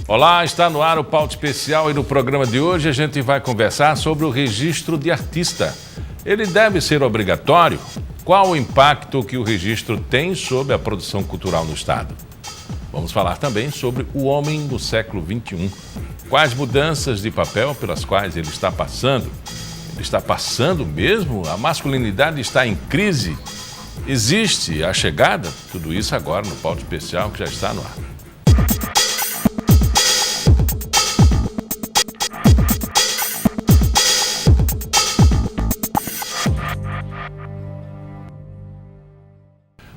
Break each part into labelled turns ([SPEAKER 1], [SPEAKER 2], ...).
[SPEAKER 1] Olá, está no ar o Pauta Especial e no programa de hoje a gente vai conversar sobre o registro de artista. Ele deve ser obrigatório? Qual o impacto que o registro tem sobre a produção cultural no Estado? Vamos falar também sobre o homem do século XXI. Quais mudanças de papel pelas quais ele está passando? Ele está passando mesmo? A masculinidade está em crise? Existe a chegada? Tudo isso agora no Pauta Especial que já está no ar.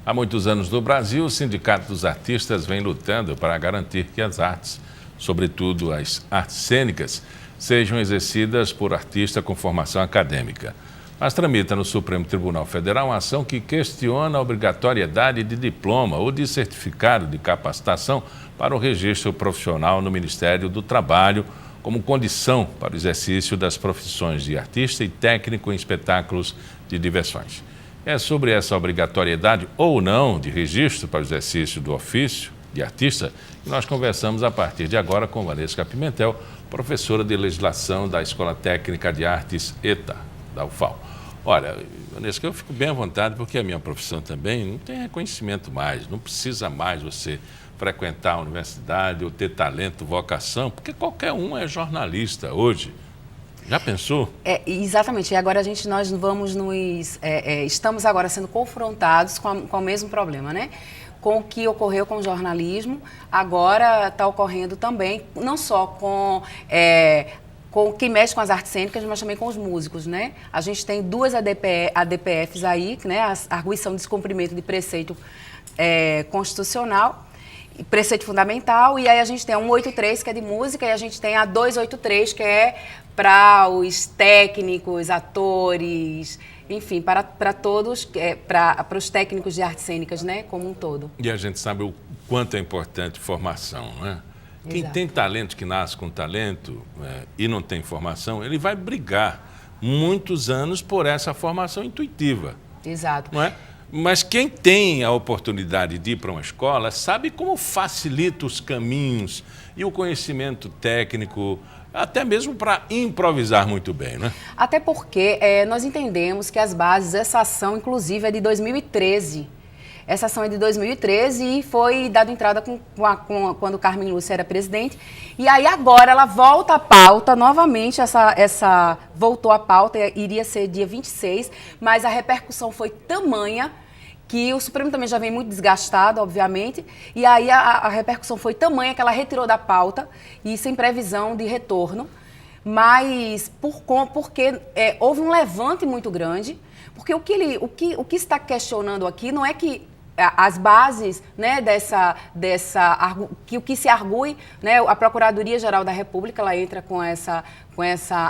[SPEAKER 1] Há muitos anos no Brasil, o Sindicato dos Artistas vem lutando para garantir que as artes, sobretudo as artes cênicas, sejam exercidas por artista com formação acadêmica. Mas tramita no Supremo Tribunal Federal uma ação que questiona a obrigatoriedade de diploma ou de certificado de capacitação para o registro profissional no Ministério do Trabalho como condição para o exercício das profissões de artista e técnico em espetáculos de diversões. É sobre essa obrigatoriedade ou não de registro para o exercício do ofício de artista que nós conversamos a partir de agora com Vanessa Pimentel, professora de legislação da Escola Técnica de Artes ETA, da UFAL. Olha, Vanessa, eu fico bem à vontade porque a minha profissão também não tem reconhecimento mais, não precisa mais você frequentar a universidade ou ter talento, vocação, porque qualquer um é jornalista hoje. Já pensou?
[SPEAKER 2] Exatamente. E agora nós vamos estamos agora sendo confrontados com o mesmo problema, né? Com o que ocorreu com o jornalismo, agora está ocorrendo também, não só com quem mexe com as artes cênicas, mas também com os músicos, né? A gente tem duas ADPFs aí, né? A arguição de descumprimento de preceito constitucional, preceito fundamental, e aí a gente tem a 183, que é de música, e a gente tem a 283, que é para os técnicos, atores, enfim, para todos, para os técnicos de artes cênicas, né, como um todo.
[SPEAKER 1] E a gente sabe o quanto é importante formação, né? Quem
[SPEAKER 2] Exato.
[SPEAKER 1] tem talento, que nasce com talento e não tem formação, ele vai brigar muitos anos por essa formação intuitiva.
[SPEAKER 2] Exato.
[SPEAKER 1] Não é? Mas quem tem a oportunidade de ir para uma escola sabe como facilita os caminhos e o conhecimento técnico, até mesmo para improvisar muito bem, né?
[SPEAKER 2] Até porque nós entendemos que as bases, essa ação, inclusive, é de 2013. Essa ação é de 2013 e foi dada entrada quando Carmen Lúcia era presidente. E aí agora ela volta à pauta, novamente, voltou à pauta, iria ser dia 26, mas a repercussão foi tamanha que o Supremo também já vem muito desgastado, obviamente, e aí a repercussão foi tamanha que ela retirou da pauta e sem previsão de retorno, mas porque houve um levante muito grande, porque o que está questionando aqui não é que as bases, né, o que se argui, né, a Procuradoria-Geral da República, ela entra com essa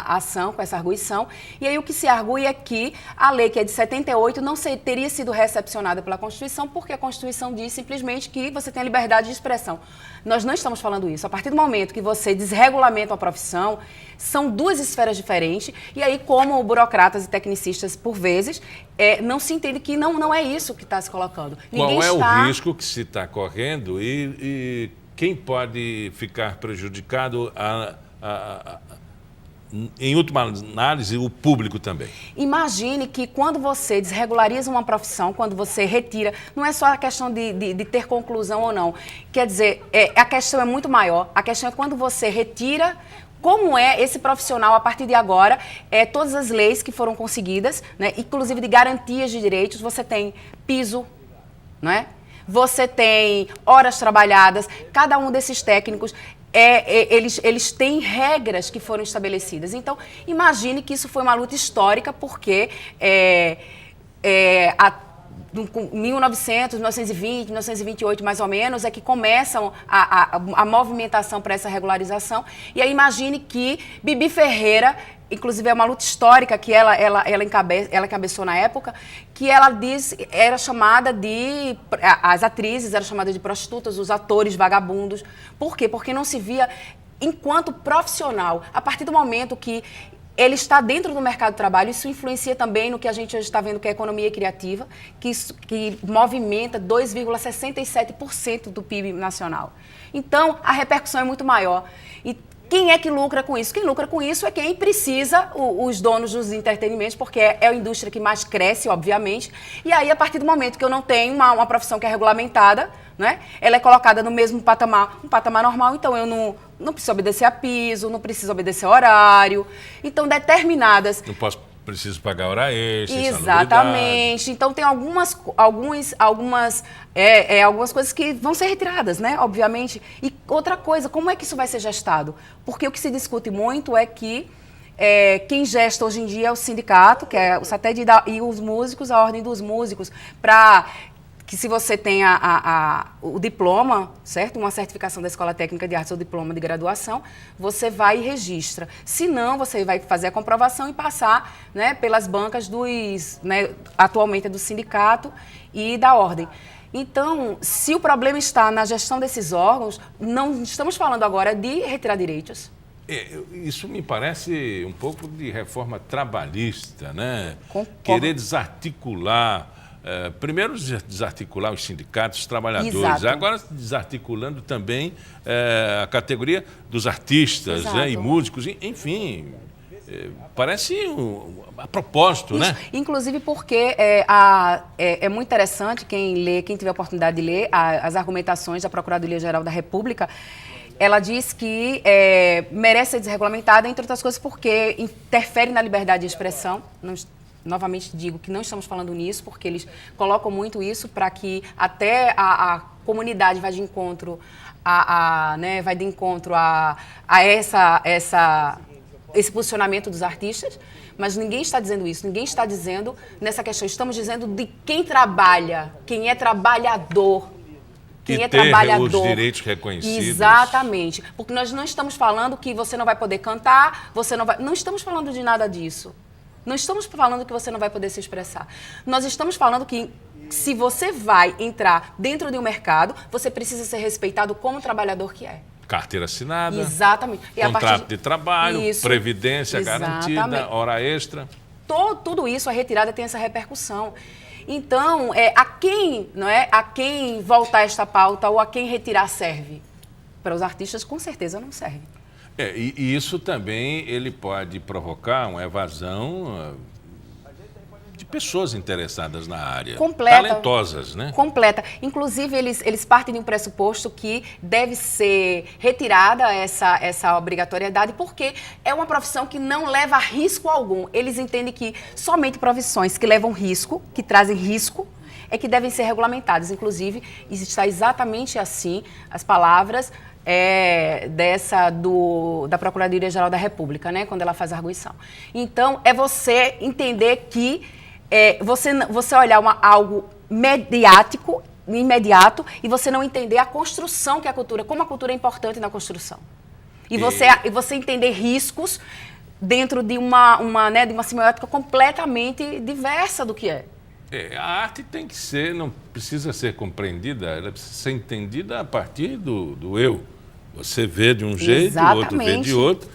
[SPEAKER 2] ação, com essa arguição, e aí o que se argui é que a lei, que é de 78, não teria sido recepcionada pela Constituição, porque a Constituição diz simplesmente que você tem a liberdade de expressão. Nós não estamos falando isso. A partir do momento que você desregulamenta uma profissão, são duas esferas diferentes, e aí, como burocratas e tecnicistas, por vezes, não se entende que não é isso que está se colocando.
[SPEAKER 1] Qual é o risco que se está correndo e quem pode ficar prejudicado em última análise, o público também?
[SPEAKER 2] Imagine que quando você desregulariza uma profissão, quando você retira, não é só a questão de ter conclusão ou não. Quer dizer, a questão é muito maior. A questão é quando você retira, como é esse profissional, a partir de agora, todas as leis que foram conseguidas, né, inclusive de garantias de direitos, você tem piso, não é? Você tem horas trabalhadas, cada um desses técnicos, eles têm regras que foram estabelecidas. Então, imagine que isso foi uma luta histórica, porque 1900, 1920, 1928, mais ou menos, é que começam a movimentação para essa regularização. E aí imagine que Bibi Ferreira, inclusive é uma luta histórica que ela encabeçou na época, que ela era chamada as atrizes eram chamadas de prostitutas, os atores vagabundos. Por quê? Porque não se via enquanto profissional. A partir do momento que ele está dentro do mercado de trabalho, isso influencia também no que a gente hoje está vendo que é a economia criativa, que movimenta 2,67% do PIB nacional. Então, a repercussão é muito maior. E quem é que lucra com isso? Quem lucra com isso é quem precisa, os donos dos entretenimentos, porque é a indústria que mais cresce, obviamente. E aí, a partir do momento que eu não tenho uma profissão que é regulamentada, né, ela é colocada no mesmo patamar, um patamar normal, então eu não preciso obedecer a piso, não preciso obedecer a horário. Então, determinadas...
[SPEAKER 1] Preciso pagar hora extra.
[SPEAKER 2] Exatamente. Então, tem algumas coisas que vão ser retiradas, né? Obviamente. E outra coisa, como é que isso vai ser gestado? Porque o que se discute muito é que quem gesta hoje em dia é o sindicato, que é o SATED, e os músicos, a Ordem dos Músicos, para que se você tem o diploma, certo? Uma certificação da Escola Técnica de Artes ou diploma de graduação, você vai e registra. Se não, você vai fazer a comprovação e passar, né, pelas bancas atualmente é do sindicato e da ordem. Então, se o problema está na gestão desses órgãos, não estamos falando agora de retirar direitos.
[SPEAKER 1] Isso me parece um pouco de reforma trabalhista, né?
[SPEAKER 2] Concordo.
[SPEAKER 1] Querer desarticular... primeiro desarticular os sindicatos, os trabalhadores,
[SPEAKER 2] Exato.
[SPEAKER 1] Agora desarticulando também a categoria dos artistas, né, e músicos, enfim, parece a propósito, né?
[SPEAKER 2] Inclusive porque é muito interessante quem tiver a oportunidade de ler as argumentações da Procuradoria-Geral da República. Ela diz que merece ser desregulamentada, entre outras coisas, porque interfere na liberdade de expressão. Novamente digo que não estamos falando nisso, porque eles colocam muito isso para que até a comunidade vá de encontro esse posicionamento dos artistas, mas ninguém está dizendo isso, ninguém está dizendo nessa questão. Estamos dizendo de quem trabalha, quem é trabalhador. Quem é trabalhador.
[SPEAKER 1] Os direitos reconhecidos.
[SPEAKER 2] Exatamente. Porque nós não estamos falando que você não vai poder cantar, não estamos falando de nada disso. Não estamos falando que você não vai poder se expressar. Nós estamos falando que se você vai entrar dentro de um mercado, você precisa ser respeitado como trabalhador que é.
[SPEAKER 1] Carteira assinada.
[SPEAKER 2] Exatamente. E
[SPEAKER 1] contrato de trabalho,
[SPEAKER 2] isso,
[SPEAKER 1] previdência garantida, hora extra.
[SPEAKER 2] Tudo isso, a retirada tem essa repercussão. Então, a quem voltar esta pauta ou a quem retirar serve? Para os artistas, com certeza, não serve.
[SPEAKER 1] E isso também ele pode provocar uma evasão de pessoas interessadas na área.
[SPEAKER 2] Completa.
[SPEAKER 1] Talentosas, né?
[SPEAKER 2] Completa. Inclusive, eles partem de um pressuposto que deve ser retirada essa obrigatoriedade, porque é uma profissão que não leva a risco algum. Eles entendem que somente profissões que levam risco, que trazem risco, é que devem ser regulamentadas. Inclusive, está exatamente assim as palavras da Procuradoria-Geral da República, né, quando ela faz a arguição. Então, é você entender que você olhar algo mediático, imediato, e você não entender a construção que a cultura, como a cultura é importante na construção. E você entender riscos dentro de uma semiótica completamente diversa do que é.
[SPEAKER 1] A arte tem que ser, não precisa ser compreendida, ela precisa ser entendida a partir do eu. Você vê de um jeito, o outro vê de outro.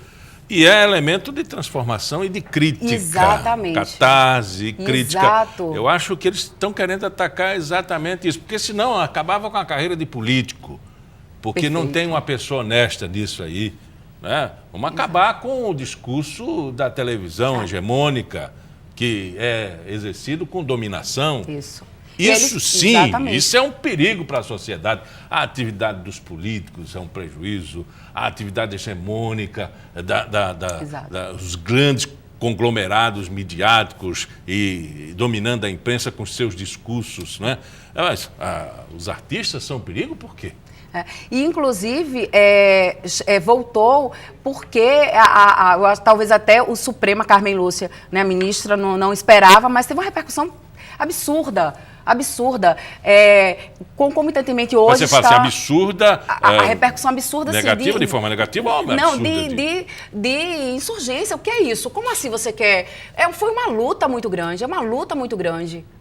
[SPEAKER 1] E é elemento de transformação e de crítica.
[SPEAKER 2] Exatamente.
[SPEAKER 1] Catarse, crítica.
[SPEAKER 2] Exato.
[SPEAKER 1] Eu acho que eles estão querendo atacar exatamente isso, porque senão acabava com a carreira de político. Porque
[SPEAKER 2] Perfeito.
[SPEAKER 1] não tem uma pessoa honesta nisso aí. Né? Vamos acabar com o discurso da televisão hegemônica, que é exercido com dominação. Isso sim, exatamente. Isso é um perigo para a sociedade. A atividade dos políticos é um prejuízo, a atividade hegemônica dos grandes conglomerados midiáticos e dominando a imprensa com seus discursos. Né? Mas os artistas são um perigo por quê?
[SPEAKER 2] E, inclusive, voltou porque talvez até o Supremo, Carmen Lúcia, né, a ministra, não esperava, mas teve uma repercussão absurda. Concomitantemente hoje.
[SPEAKER 1] Mas você fala assim, absurda.
[SPEAKER 2] A repercussão absurda,
[SPEAKER 1] negativa, de forma negativa ou
[SPEAKER 2] não,
[SPEAKER 1] absurda?
[SPEAKER 2] De insurgência. O que é isso? Como assim você quer? Foi uma luta muito grande,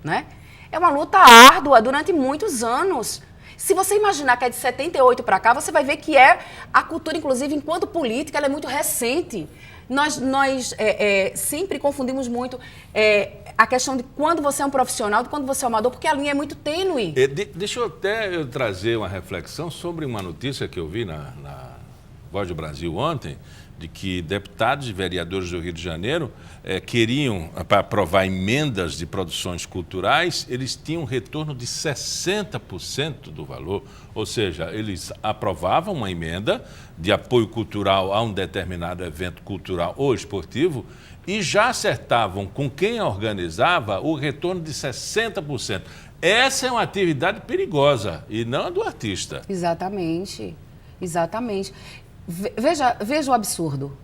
[SPEAKER 2] né? É uma luta árdua durante muitos anos. Se você imaginar que é de 78 para cá, você vai ver que a cultura, inclusive, enquanto política, ela é muito recente. Nós sempre confundimos muito a questão de quando você é um profissional e quando você é um amador, porque a linha é muito tênue.
[SPEAKER 1] Deixa eu trazer uma reflexão sobre uma notícia que eu vi na Voz do Brasil ontem, de que deputados e vereadores do Rio de Janeiro queriam, para aprovar emendas de produções culturais, eles tinham um retorno de 60% do valor. Ou seja, eles aprovavam uma emenda de apoio cultural a um determinado evento cultural ou esportivo e já acertavam com quem organizava o retorno de 60%. Essa é uma atividade perigosa e não a do artista.
[SPEAKER 2] Exatamente, exatamente. Veja o absurdo,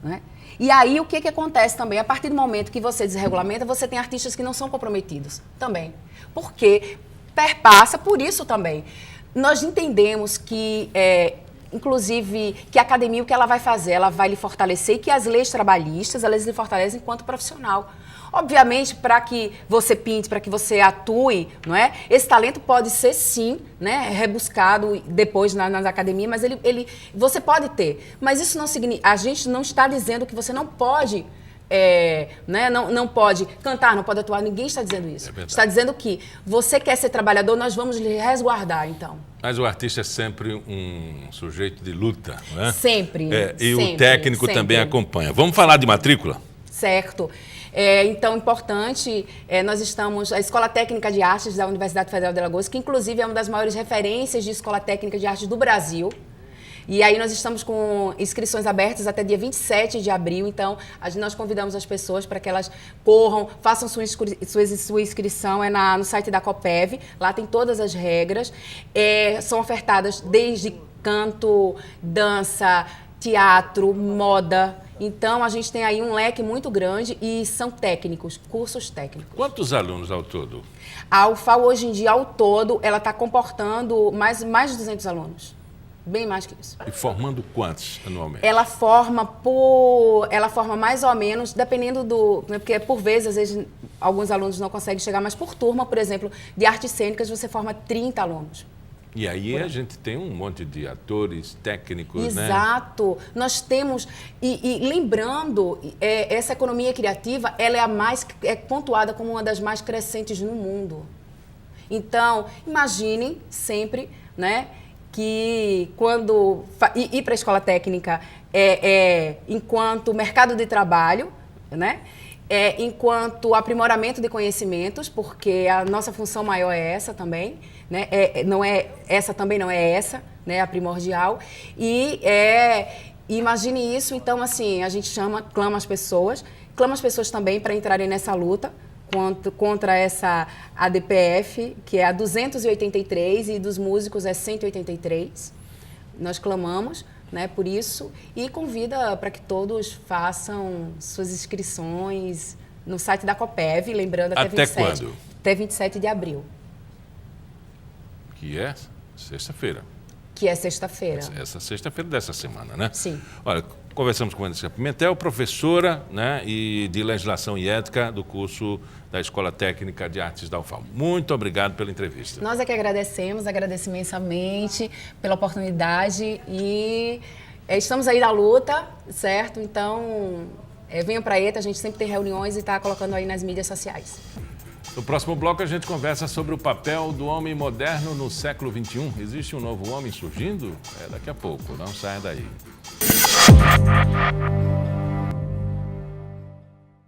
[SPEAKER 2] né? E aí, o que acontece também? A partir do momento que você desregulamenta, você tem artistas que não são comprometidos também. Porque perpassa por isso também. Nós entendemos que, inclusive, que a academia, o que ela vai fazer? Ela vai lhe fortalecer e que as leis trabalhistas, elas lhe fortalecem enquanto profissional. Obviamente, para que você pinte, para que você atue, não é? Esse talento pode ser, sim, né, rebuscado depois na academia, mas você pode ter. Mas isso não significa... A gente não está dizendo que você não pode... né, não pode cantar, não pode atuar, ninguém está dizendo isso. Está dizendo que você quer ser trabalhador, nós vamos lhe resguardar, então.
[SPEAKER 1] Mas o artista é sempre um sujeito de luta, não é?
[SPEAKER 2] Sempre.
[SPEAKER 1] E o técnico também acompanha. Vamos falar de matrícula?
[SPEAKER 2] Certo. Então, importante, nós estamos... A Escola Técnica de Artes da Universidade Federal de Alagoas, que inclusive é uma das maiores referências de Escola Técnica de Artes do Brasil. E aí nós estamos com inscrições abertas até dia 27 de abril, então nós convidamos as pessoas para que elas corram, façam sua inscrição, no site da Coppev, lá tem todas as regras, são ofertadas desde canto, dança, teatro, moda. Então, a gente tem aí um leque muito grande e são técnicos, cursos técnicos.
[SPEAKER 1] Quantos alunos ao todo?
[SPEAKER 2] A UFAL, hoje em dia, ao todo, ela está comportando mais de 200 alunos. Bem mais que isso.
[SPEAKER 1] E formando quantos anualmente?
[SPEAKER 2] Ela forma mais ou menos, dependendo do... Porque, por vezes, às vezes, alguns alunos não conseguem chegar, mas por turma, por exemplo, de artes cênicas, você forma 30 alunos.
[SPEAKER 1] E aí a gente tem um monte de atores, técnicos,
[SPEAKER 2] né? Exato. Nós temos... E lembrando, essa economia criativa, ela é pontuada como uma das mais crescentes no mundo. Então, imaginem sempre, né, que quando... Ir para a escola técnica enquanto mercado de trabalho, né? Enquanto aprimoramento de conhecimentos, porque a nossa função maior é essa também, né? Também não é essa, né? A primordial. E imagine isso, então, assim, a gente clama as pessoas também para entrarem nessa luta contra essa ADPF, que é a 283, e dos músicos é 183. Nós clamamos, né, por isso, e convida para que todos façam suas inscrições no site da Coppev, lembrando até 27.
[SPEAKER 1] Quando?
[SPEAKER 2] Até 27 de abril.
[SPEAKER 1] Que é sexta-feira.
[SPEAKER 2] Que é sexta-feira.
[SPEAKER 1] Essa sexta-feira dessa semana, né?
[SPEAKER 2] Sim.
[SPEAKER 1] Olha, conversamos com a Vanessa Pimentel, professora, né, de Legislação e Ética do curso da Escola Técnica de Artes da UFAL. Muito obrigado pela entrevista.
[SPEAKER 2] Nós é que agradecemos imensamente pela oportunidade e estamos aí na luta, certo? Então, venham para a ETA, a gente sempre tem reuniões e está colocando aí nas mídias sociais.
[SPEAKER 1] No próximo bloco a gente conversa sobre o papel do homem moderno no século XXI. Existe um novo homem surgindo? Daqui a pouco, não saia daí.